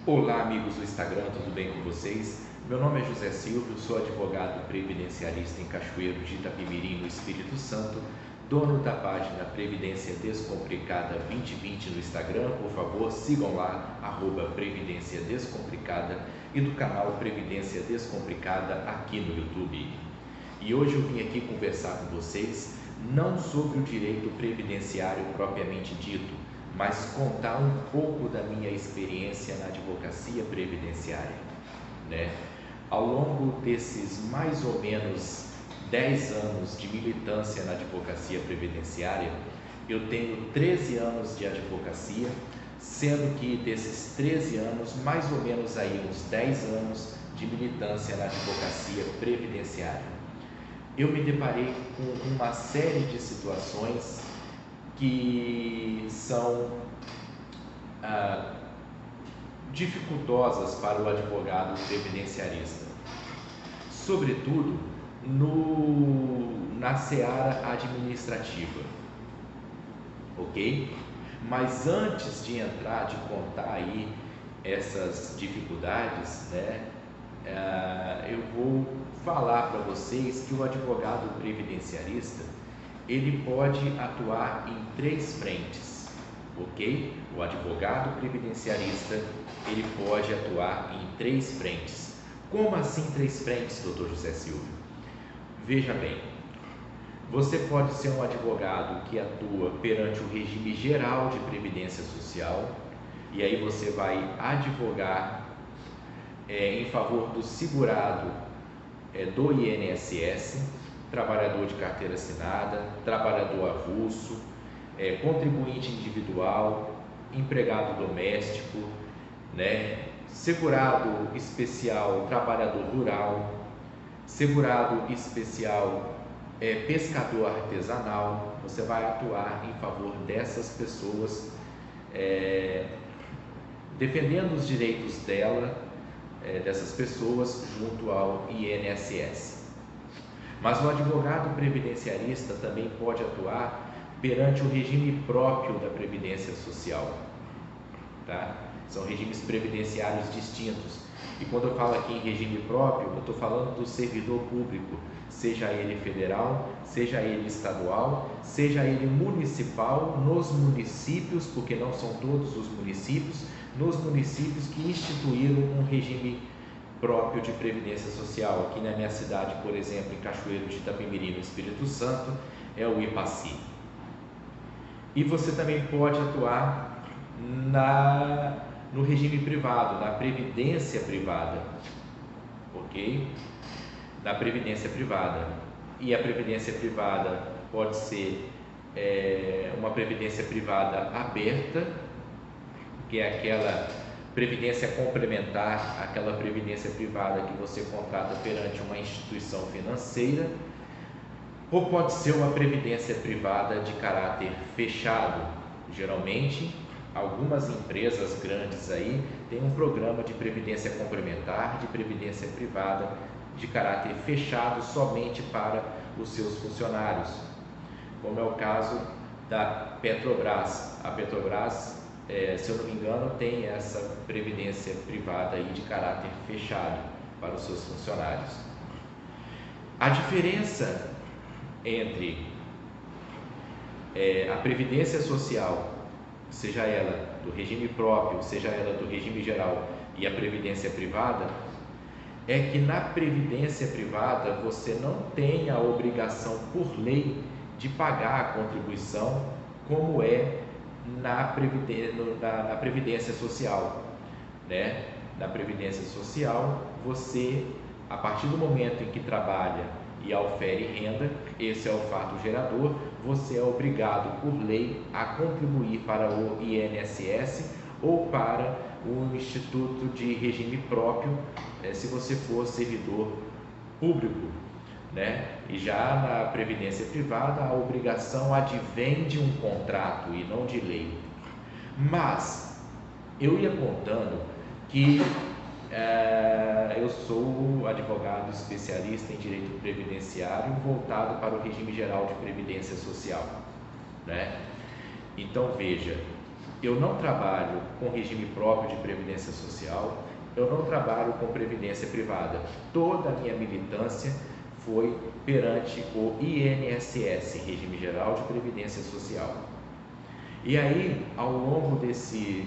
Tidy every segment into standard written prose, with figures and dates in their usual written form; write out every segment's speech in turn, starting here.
Olá, amigos do Instagram, tudo bem com vocês? Meu nome é José Silvio, sou advogado previdenciarista em Cachoeiro de Itapemirim, no Espírito Santo, dono da página Previdência Descomplicada 2020 no Instagram. Por favor, sigam lá, @Previdência Descomplicada, e do canal Previdência Descomplicada aqui no YouTube. E hoje eu vim aqui conversar com vocês não sobre o direito previdenciário propriamente dito, mas contar um pouco da minha experiência na advocacia previdenciária, né? Ao longo desses mais ou menos 10 anos de militância na advocacia previdenciária, eu tenho 13 anos de advocacia, sendo que desses 13 anos, mais ou menos aí uns 10 anos de militância na advocacia previdenciária. Eu me deparei com uma série de situações que são dificultosas para o advogado previdenciarista, sobretudo na seara administrativa, ok? Mas antes de entrar, de contar aí essas dificuldades, né, eu vou falar para vocês que o advogado previdenciarista ele pode atuar em 3 frentes, ok? O advogado previdenciarista ele pode atuar em 3 frentes. Como assim 3 frentes, Dr. José Silvio? Veja bem, você pode ser um advogado que atua perante o regime geral de previdência social, e aí você vai advogar em favor do segurado do INSS, trabalhador de carteira assinada, trabalhador avulso, contribuinte individual, empregado doméstico, né? Segurado especial, trabalhador rural, segurado especial, pescador artesanal. Você vai atuar em favor dessas pessoas, defendendo os direitos dessas pessoas junto ao INSS. Mas o advogado previdenciarista também pode atuar perante o regime próprio da Previdência Social, tá? São regimes previdenciários distintos. E quando eu falo aqui em regime próprio, eu estou falando do servidor público, seja ele federal, seja ele estadual, seja ele municipal, nos municípios, porque não são todos os municípios, nos municípios que instituíram um regime próprio de previdência social. Aqui na minha cidade, por exemplo, em Cachoeiro de Itapemirim, no Espírito Santo, é o IPACI. E você também pode atuar no regime privado, na previdência privada, ok? Na previdência privada. E a previdência privada pode ser uma previdência privada aberta, que é aquela previdência complementar, aquela previdência privada que você contrata perante uma instituição financeira, ou pode ser uma previdência privada de caráter fechado. Geralmente, algumas empresas grandes aí têm um programa de previdência complementar, de previdência privada de caráter fechado somente para os seus funcionários, como é o caso da Petrobras. A Petrobras, se eu não me engano, tem essa previdência privada aí de caráter fechado para os seus funcionários. A diferença entre a previdência social, seja ela do regime próprio, seja ela do regime geral, e a previdência privada, é que na previdência privada você não tem a obrigação por lei de pagar a contribuição como é na previdência social, né? Na previdência social, você, a partir do momento em que trabalha e aufere renda, esse é o fato gerador, você é obrigado por lei a contribuir para o INSS ou para o Instituto de Regime Próprio, se você for servidor público, né? E já na previdência privada, a obrigação advém de um contrato e não de lei. Mas eu ia contando que eu sou advogado especialista em direito previdenciário voltado para o regime geral de previdência social, né? Então veja, eu não trabalho com regime próprio de previdência social, eu não trabalho com previdência privada. Toda a minha militância foi perante o INSS, Regime Geral de Previdência Social. E aí, ao longo desse,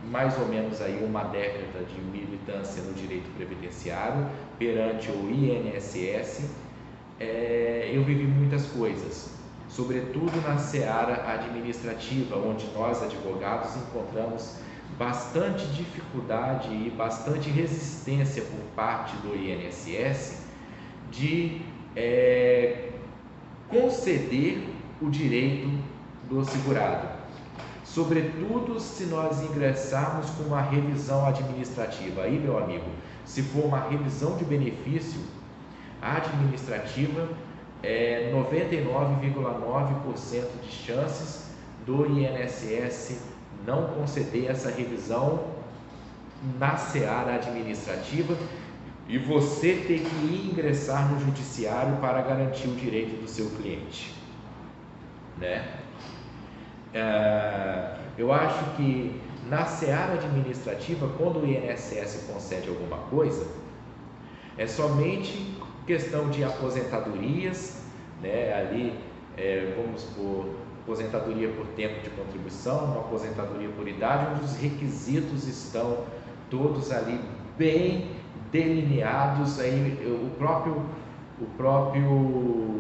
mais ou menos aí uma década de militância no direito previdenciário, perante o INSS, eu vivi muitas coisas, sobretudo na seara administrativa, onde nós, advogados, encontramos bastante dificuldade e bastante resistência por parte do INSS de conceder o direito do segurado, sobretudo se nós ingressarmos com uma revisão administrativa. Aí, meu amigo, se for uma revisão de benefício administrativa, 99,9% de chances do INSS não conceder essa revisão na seara administrativa e você ter que ingressar no judiciário para garantir o direito do seu cliente, né? Eu acho que na seara administrativa, quando o INSS concede alguma coisa, é somente questão de aposentadorias, né? Ali, vamos por aposentadoria por tempo de contribuição, uma aposentadoria por idade, onde os requisitos estão todos ali bem delineados. Aí o próprio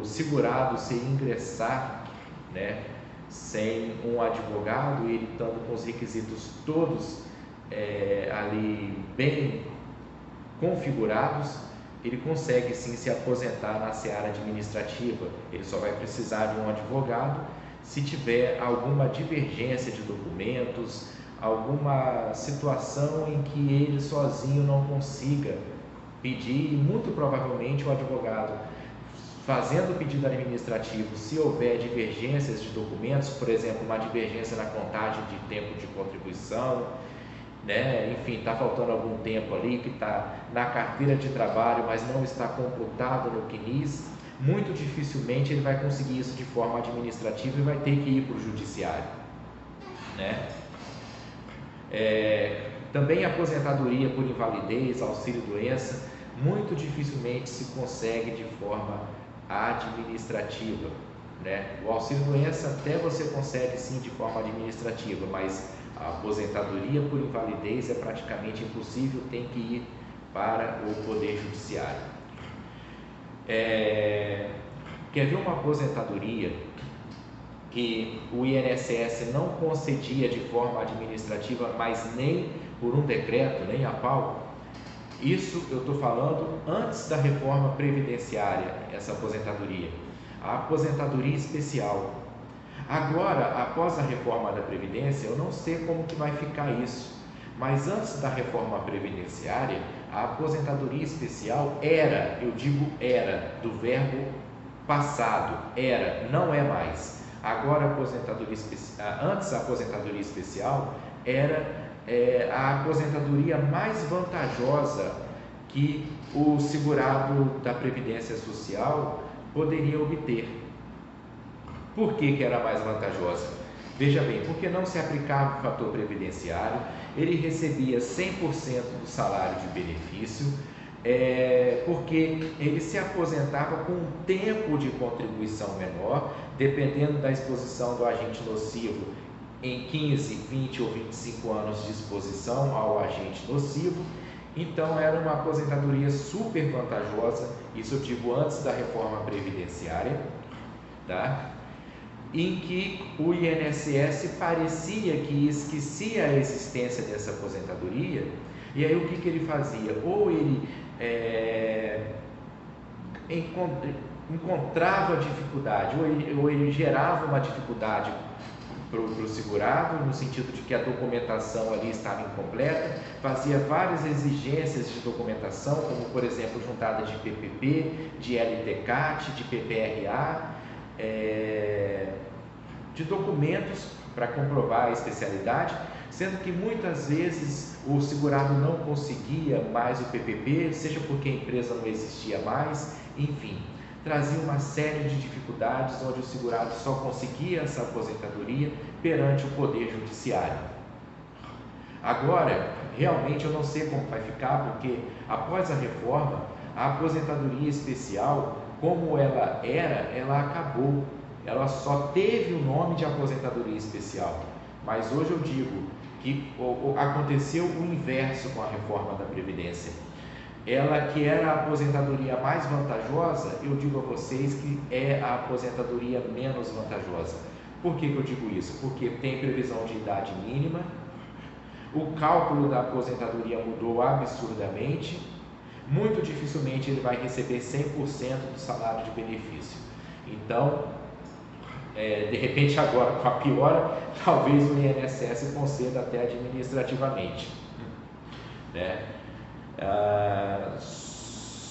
segurado, se ingressar, né, sem um advogado, ele estando com os requisitos todos ali bem configurados, ele consegue sim se aposentar na seara administrativa. Ele só vai precisar de um advogado se tiver alguma divergência de documentos, alguma situação em que ele sozinho não consiga pedir, e muito provavelmente o advogado, fazendo o pedido administrativo, se houver divergências de documentos, por exemplo, uma divergência na contagem de tempo de contribuição, né? Enfim, está faltando algum tempo ali que está na carteira de trabalho, mas não está computado no CNIS, muito dificilmente ele vai conseguir isso de forma administrativa e vai ter que ir para o judiciário, né? Também aposentadoria por invalidez, auxílio-doença, muito dificilmente se consegue de forma administrativa, né? O auxílio-doença até você consegue sim de forma administrativa, mas a aposentadoria por invalidez é praticamente impossível, tem que ir para o Poder Judiciário. Quer ver uma aposentadoria que o INSS não concedia de forma administrativa, mas nem por um decreto, nem a pau? Isso eu estou falando antes da reforma previdenciária, essa aposentadoria, a aposentadoria especial. Agora, após a reforma da Previdência, eu não sei como que vai ficar isso, mas antes da reforma previdenciária, a aposentadoria especial era, eu digo era, do verbo passado, era, não é mais. Agora, antes a aposentadoria especial era a aposentadoria mais vantajosa que o segurado da Previdência Social poderia obter. Por que era mais vantajosa? Veja bem, porque não se aplicava o fator previdenciário, ele recebia 100% do salário de benefício, porque ele se aposentava com um tempo de contribuição menor, dependendo da exposição do agente nocivo, em 15, 20 ou 25 anos de exposição ao agente nocivo. Então era uma aposentadoria super vantajosa, isso eu digo antes da reforma previdenciária, tá? Em que o INSS parecia que esquecia a existência dessa aposentadoria, e aí o que ele fazia? Ou ele encontrava dificuldade, ou ele gerava uma dificuldade para o segurado, no sentido de que a documentação ali estava incompleta, fazia várias exigências de documentação, como por exemplo juntada de PPP, de LTCAT, de PPRA, de documentos para comprovar a especialidade, sendo que muitas vezes o segurado não conseguia mais o PPP, seja porque a empresa não existia mais, enfim. trazia uma série de dificuldades, onde o segurado só conseguia essa aposentadoria perante o Poder Judiciário. Agora, realmente eu não sei como vai ficar, porque após a reforma, a aposentadoria especial, como ela era, ela acabou. Ela só teve o nome de aposentadoria especial. Mas hoje eu digo que aconteceu o inverso com a reforma da Previdência. Ela que era a aposentadoria mais vantajosa, eu digo a vocês que é a aposentadoria menos vantajosa. Por que eu digo isso? Porque tem previsão de idade mínima, o cálculo da aposentadoria mudou absurdamente, muito dificilmente ele vai receber 100% do salário de benefício. Então, de repente agora com a piora, talvez o INSS conceda até administrativamente, né?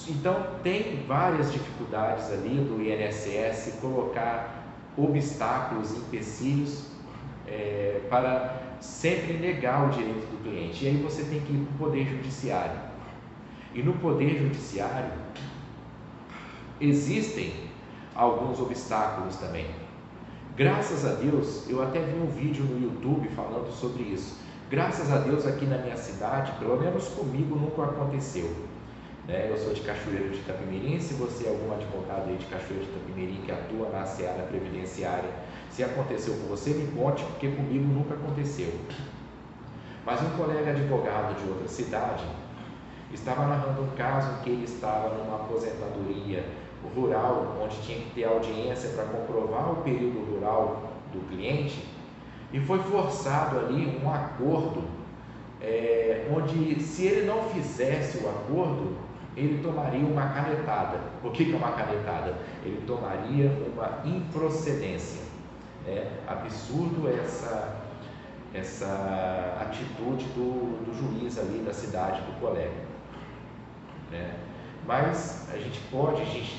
Então tem várias dificuldades ali do INSS colocar obstáculos, empecilhos para sempre negar o direito do cliente. E aí você tem que ir para o Poder Judiciário. E no Poder Judiciário existem alguns obstáculos também. Graças a Deus, eu até vi um vídeo no YouTube falando sobre isso. Graças a Deus, aqui na minha cidade, pelo menos comigo, nunca aconteceu. Eu sou de Cachoeiro de Itapemirim. Se você é algum advogado aí de Cachoeiro de Itapemirim que atua na seara previdenciária, se aconteceu com você, me conte, porque comigo nunca aconteceu. Mas um colega advogado de outra cidade estava narrando um caso em que ele estava numa aposentadoria rural, onde tinha que ter audiência para comprovar o período rural do cliente, e foi forçado ali um acordo, onde se ele não fizesse o acordo, ele tomaria uma canetada. O que é uma canetada? Ele tomaria uma improcedência. Absurdo essa atitude do juiz ali da cidade do colega, Mas a gente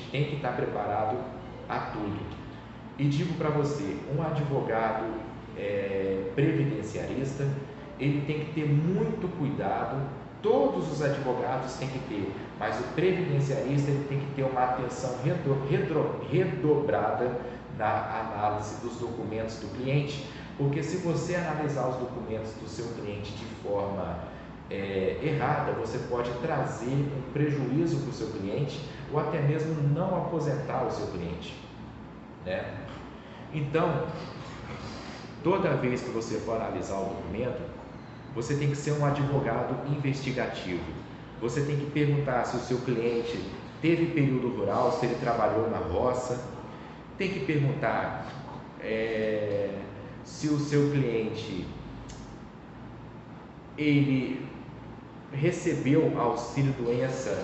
tem que estar preparado a tudo. E digo para você, um advogado previdenciarista, ele tem que ter muito cuidado. Todos os advogados têm que ter, mas o previdenciarista ele tem que ter uma atenção redobrada na análise dos documentos do cliente, porque se você analisar os documentos do seu cliente de forma errada, você pode trazer um prejuízo para o seu cliente, ou até mesmo não aposentar o seu cliente, Então, toda vez que você for analisar o documento, você tem que ser um advogado investigativo. Você tem que perguntar se o seu cliente teve período rural, se ele trabalhou na roça. Tem que perguntar se o seu cliente ele recebeu auxílio-doença,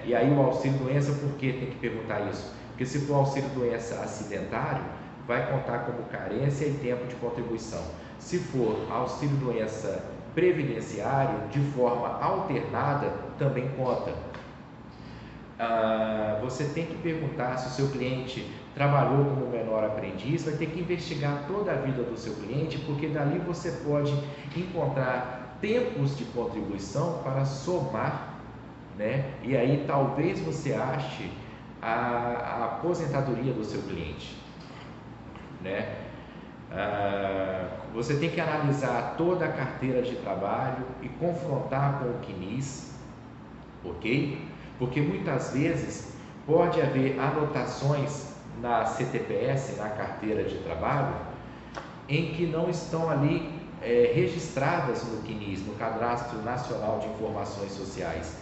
E aí o auxílio-doença, por que tem que perguntar isso? Porque se for auxílio-doença acidentário, vai contar como carência e tempo de contribuição. Se for auxílio-doença previdenciário, de forma alternada, também conta. Você tem que perguntar se o seu cliente trabalhou como menor aprendiz, vai ter que investigar toda a vida do seu cliente, porque dali você pode encontrar tempos de contribuição para somar, E aí talvez você ache a aposentadoria do seu cliente, Você tem que analisar toda a carteira de trabalho e confrontar com o CNIS, ok? Porque muitas vezes pode haver anotações na CTPS, na carteira de trabalho, em que não estão ali registradas no CNIS, no Cadastro Nacional de Informações Sociais.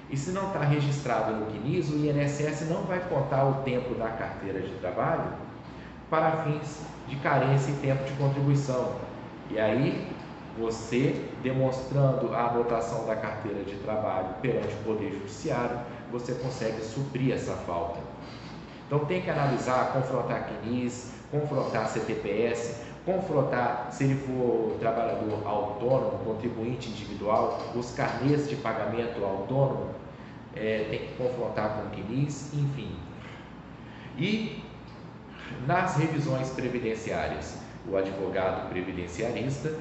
E se não está registrado no CNIS, o INSS não vai contar o tempo da carteira de trabalho para fins de carência e tempo de contribuição. E aí, você demonstrando a anotação da carteira de trabalho perante o Poder Judiciário, você consegue suprir essa falta. Então tem que analisar, confrontar CNIS, confrontar CTPS, confrontar se ele for trabalhador autônomo, contribuinte individual, os carnês de pagamento autônomo, tem que confrontar com o CNIS, enfim. E nas revisões previdenciárias, o advogado previdenciarista,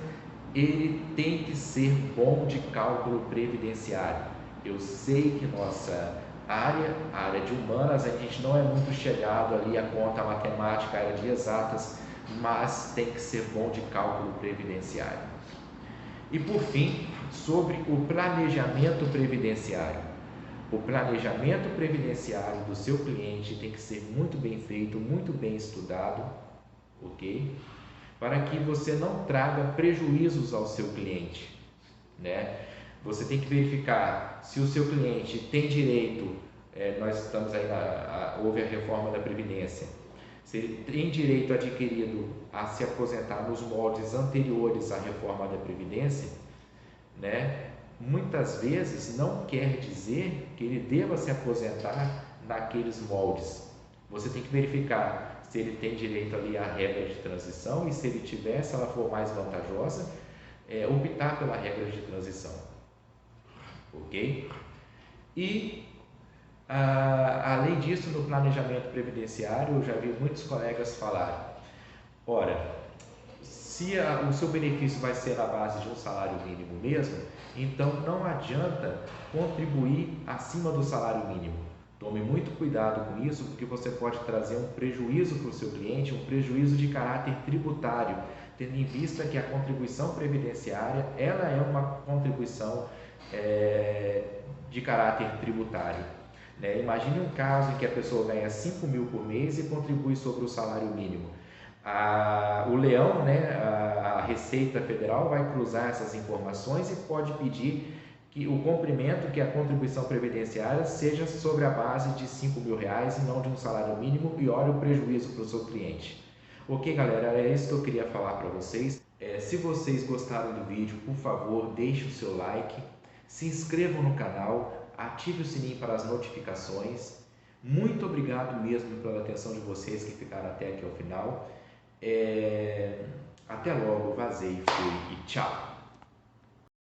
ele tem que ser bom de cálculo previdenciário. Eu sei que nossa a área de humanas, a gente não é muito chegado ali a conta matemática, a área de exatas, mas tem que ser bom de cálculo previdenciário. E por fim, sobre o planejamento previdenciário. O planejamento previdenciário do seu cliente tem que ser muito bem feito, muito bem estudado, ok? Para que você não traga prejuízos ao seu cliente, né? Você tem que verificar se o seu cliente tem direito, nós estamos aí, houve a reforma da Previdência, se ele tem direito adquirido a se aposentar nos moldes anteriores à reforma da Previdência, né? Muitas vezes não quer dizer que ele deva se aposentar naqueles moldes. Você tem que verificar se ele tem direito ali à regra de transição e, se ele tiver, se ela for mais vantajosa, optar pela regra de transição, ok? E além disso, no planejamento previdenciário, eu já vi muitos colegas falarem: ora, se o seu benefício vai ser na base de um salário mínimo mesmo, então não adianta contribuir acima do salário mínimo. Tome muito cuidado com isso, porque você pode trazer um prejuízo para o seu cliente, um prejuízo de caráter tributário, tendo em vista que a contribuição previdenciária ela é uma contribuição de caráter tributário. Imagine um caso em que a pessoa ganha 5 mil por mês e contribui sobre o salário mínimo. O leão, a Receita Federal, vai cruzar essas informações e pode pedir que o comprimento, que a contribuição previdenciária seja sobre a base de 5 mil reais e não de um salário mínimo, e olha o prejuízo para o seu cliente. Ok, galera, era isso que eu queria falar para vocês. Se vocês gostaram do vídeo, por favor, deixe o seu like, se inscrevam no canal, ative o sininho para as notificações. Muito obrigado mesmo pela atenção de vocês que ficaram até aqui ao final. Até logo, vazei, fui e tchau!